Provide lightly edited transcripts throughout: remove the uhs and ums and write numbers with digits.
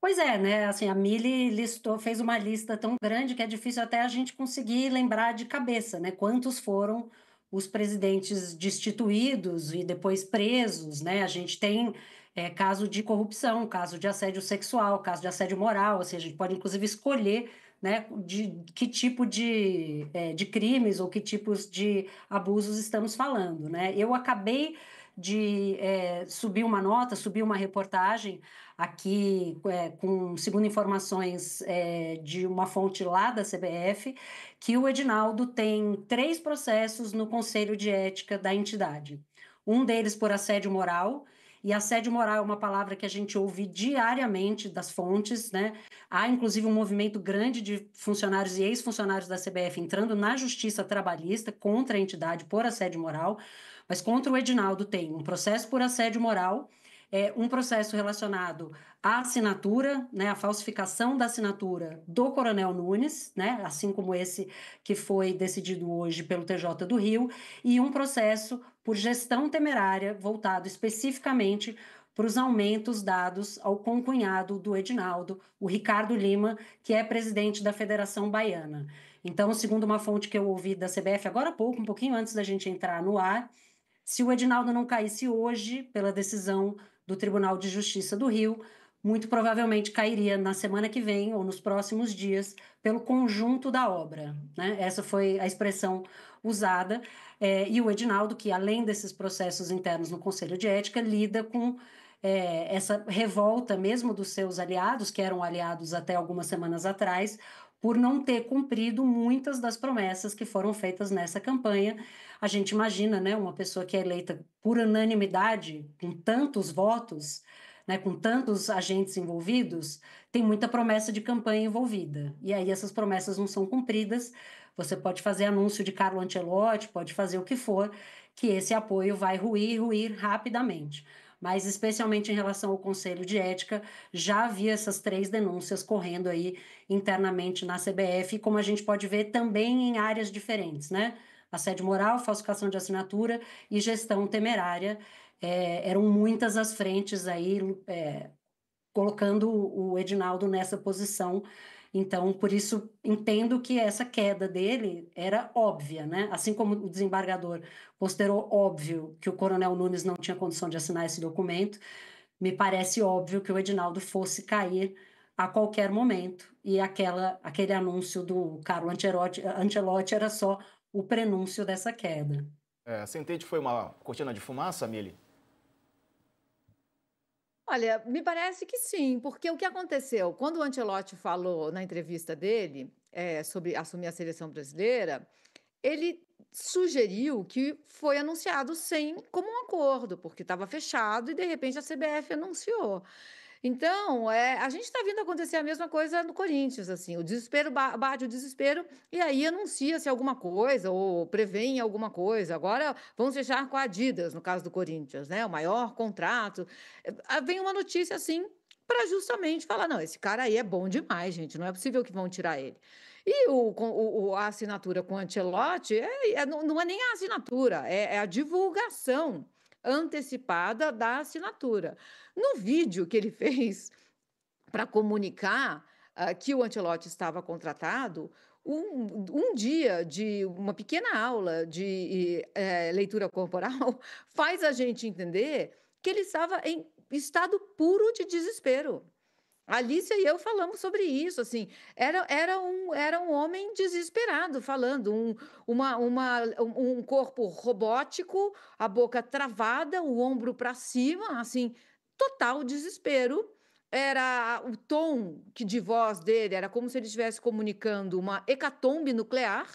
Pois é, né, assim, a Mili fez uma lista tão grande que é difícil até a gente conseguir lembrar de cabeça, né, quantos foram os presidentes destituídos e depois presos, né, a gente tem, caso de corrupção, caso de assédio sexual, caso de assédio moral, ou seja, a gente pode inclusive escolher, né, de que tipo de crimes ou que tipos de abusos estamos falando, né. Eu acabei de, subir uma nota, subir uma reportagem aqui, segundo informações de uma fonte lá da CBF, que o Edinaldo tem 3 processos no Conselho de Ética da entidade. Um deles por assédio moral, e assédio moral é uma palavra que a gente ouve diariamente das fontes, né? Há, inclusive, um movimento grande de funcionários e ex-funcionários da CBF entrando na justiça trabalhista contra a entidade por assédio moral, mas contra o Edinaldo tem um processo por assédio moral, um processo relacionado à assinatura, né, a falsificação da assinatura do Coronel Nunes, né, assim como esse que foi decidido hoje pelo TJ do Rio, e um processo por gestão temerária voltado especificamente para os aumentos dados ao concunhado do Edinaldo, o Ricardo Lima, que é presidente da Federação Baiana. Então, segundo uma fonte que eu ouvi da CBF agora há pouco, um pouquinho antes da gente entrar no ar, se o Edinaldo não caísse hoje, pela decisão do Tribunal de Justiça do Rio, muito provavelmente cairia na semana que vem ou nos próximos dias, pelo conjunto da obra, né? Essa foi a expressão usada. E o Edinaldo, que além desses processos internos no Conselho de Ética, lida com essa revolta mesmo dos seus aliados, que eram aliados até algumas semanas atrás, por não ter cumprido muitas das promessas que foram feitas nessa campanha. A gente imagina, né, uma pessoa que é eleita por unanimidade, com tantos votos, né, com tantos agentes envolvidos, tem muita promessa de campanha envolvida. E aí essas promessas não são cumpridas. Você pode fazer anúncio de Carlo Ancelotti, pode fazer o que for, que esse apoio vai ruir rapidamente. Mas, especialmente em relação ao Conselho de Ética, já havia essas 3 denúncias correndo aí internamente na CBF, como a gente pode ver também em áreas diferentes, né? Assédio moral, falsificação de assinatura e gestão temerária. Eram muitas as frentes aí, colocando o Edinaldo nessa posição. Então, por isso, entendo que essa queda dele era óbvia, né? Assim como o desembargador considerou óbvio que o Coronel Nunes não tinha condição de assinar esse documento, me parece óbvio que o Edinaldo fosse cair a qualquer momento, e aquele anúncio do Carlo Ancelotti era só o prenúncio dessa queda. Você entende que foi uma cortina de fumaça, Mili? Olha, me parece que sim, porque o que aconteceu? Quando o Ancelotti falou na entrevista dele, sobre assumir a seleção brasileira, ele sugeriu que foi anunciado sem como um acordo, porque estava fechado e de repente a CBF anunciou. Então, a gente está vendo acontecer a mesma coisa no Corinthians, assim, o desespero bate o desespero e aí anuncia-se alguma coisa ou prevê alguma coisa. Agora vamos fechar com a Adidas, no caso do Corinthians, né? O maior contrato. Vem uma notícia assim para justamente falar, não, esse cara aí é bom demais, gente, não é possível que vão tirar ele. E a assinatura com o Ancelotti não é nem a assinatura, é a divulgação antecipada da assinatura. No vídeo que ele fez para comunicar que o Ancelotti estava contratado, um dia de uma pequena aula de leitura corporal faz a gente entender que ele estava em estado puro de desespero. A Alicia e eu falamos sobre isso, assim, era um homem desesperado falando, um corpo robótico, a boca travada, o ombro para cima, assim, total desespero. Era o tom de voz dele, era como se ele estivesse comunicando uma hecatombe nuclear,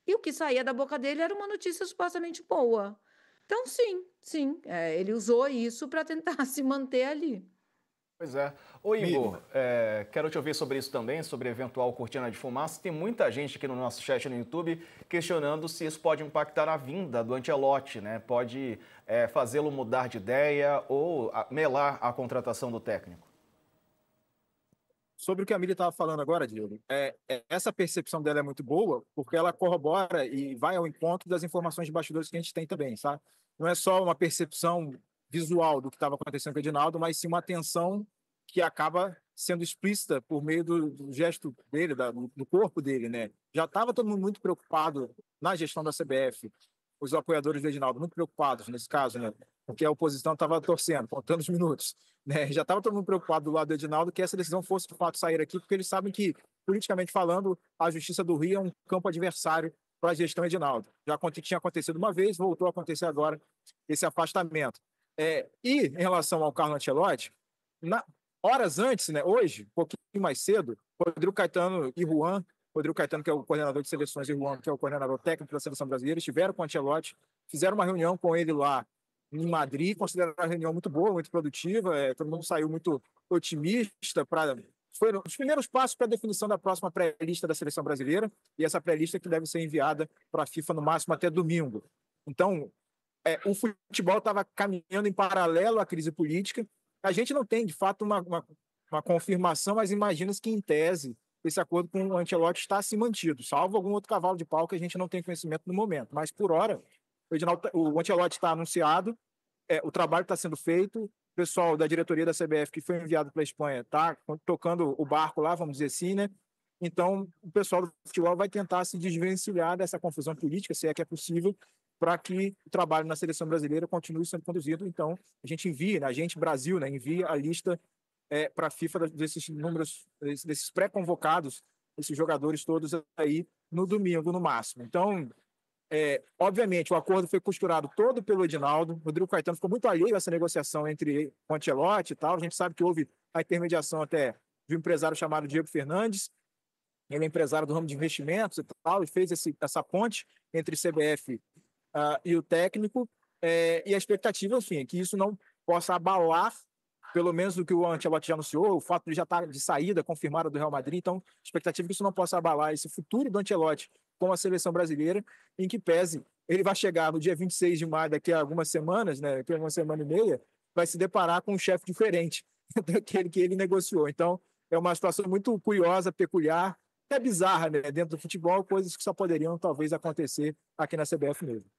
e o que saía da boca dele era uma notícia supostamente boa. Então, sim, sim, ele usou isso para tentar se manter ali. Pois é. Ô Mili, Igor, quero te ouvir sobre isso também, sobre eventual cortina de fumaça. Tem muita gente aqui no nosso chat no YouTube questionando se isso pode impactar a vinda do Ancelotti, né? Pode fazê-lo mudar de ideia ou melar a contratação do técnico. sobre o que a Mili estava falando agora, Diego, essa percepção dela é muito boa, porque ela corrobora e vai ao encontro das informações de bastidores que a gente tem também, sabe? Não é só uma percepção visual do que estava acontecendo com o Edinaldo, mas sim uma atenção que acaba sendo explícita por meio do gesto dele, do corpo dele, né? Já estava todo mundo muito preocupado na gestão da CBF, os apoiadores do Edinaldo muito preocupados nesse caso, né? Porque a oposição estava torcendo, contando os minutos, né? Já estava todo mundo preocupado do lado do Edinaldo que essa decisão fosse de fato sair aqui, porque eles sabem que, politicamente falando, a Justiça do Rio é um campo adversário para a gestão Edinaldo. Já tinha acontecido uma vez, voltou a acontecer agora esse afastamento. E em relação ao Carlo Ancelotti, horas antes, né, hoje, um pouquinho mais cedo, Rodrigo Caetano e Juan, Rodrigo Caetano, que é o coordenador de seleções, e Juan, que é o coordenador técnico da seleção brasileira, estiveram com o Ancelotti, fizeram uma reunião com ele lá em Madrid, consideraram a reunião muito boa, muito produtiva, todo mundo saiu muito otimista foram os primeiros passos para a definição da próxima pré-lista da seleção brasileira, e essa pré-lista que deve ser enviada para a FIFA no máximo até domingo. Então, o futebol estava caminhando em paralelo à crise política. A gente não tem, de fato, uma confirmação, mas imagina-se que, em tese, esse acordo com o Ancelotti está se mantido, salvo algum outro cavalo de pau que a gente não tem conhecimento no momento. Mas, por hora, o Ancelotti está anunciado, o trabalho está sendo feito, o pessoal da diretoria da CBF, que foi enviado para a Espanha, está tocando o barco lá, vamos dizer assim, né? Então, o pessoal do futebol vai tentar se desvencilhar dessa confusão política, se é que é possível, para que o trabalho na seleção brasileira continue sendo conduzido. Então, a gente envia, né, a gente, Brasil, né, envia a lista para a FIFA desses números, desses pré-convocados, esses jogadores todos aí no domingo, no máximo. Então, obviamente, o acordo foi costurado todo pelo Edinaldo. Rodrigo Caetano ficou muito alheio a essa negociação entre o Ancelotti e tal. A gente sabe que houve a intermediação até de um empresário chamado Diego Fernandes. Ele é empresário do ramo de investimentos e tal, e fez essa ponte entre CBF e o técnico. E a expectativa, enfim, é que isso não possa abalar, pelo menos do que o Ancelotti já anunciou, o fato de já estar de saída confirmada do Real Madrid. Então, a expectativa é que isso não possa abalar esse futuro do Ancelotti com a seleção brasileira, em que pese ele vai chegar no dia 26 de maio, daqui a algumas semanas, né, daqui a uma semana e meia, vai se deparar com um chefe diferente daquele que ele negociou. Então, é uma situação muito curiosa, peculiar, até bizarra, né, dentro do futebol, coisas que só poderiam talvez acontecer aqui na CBF mesmo.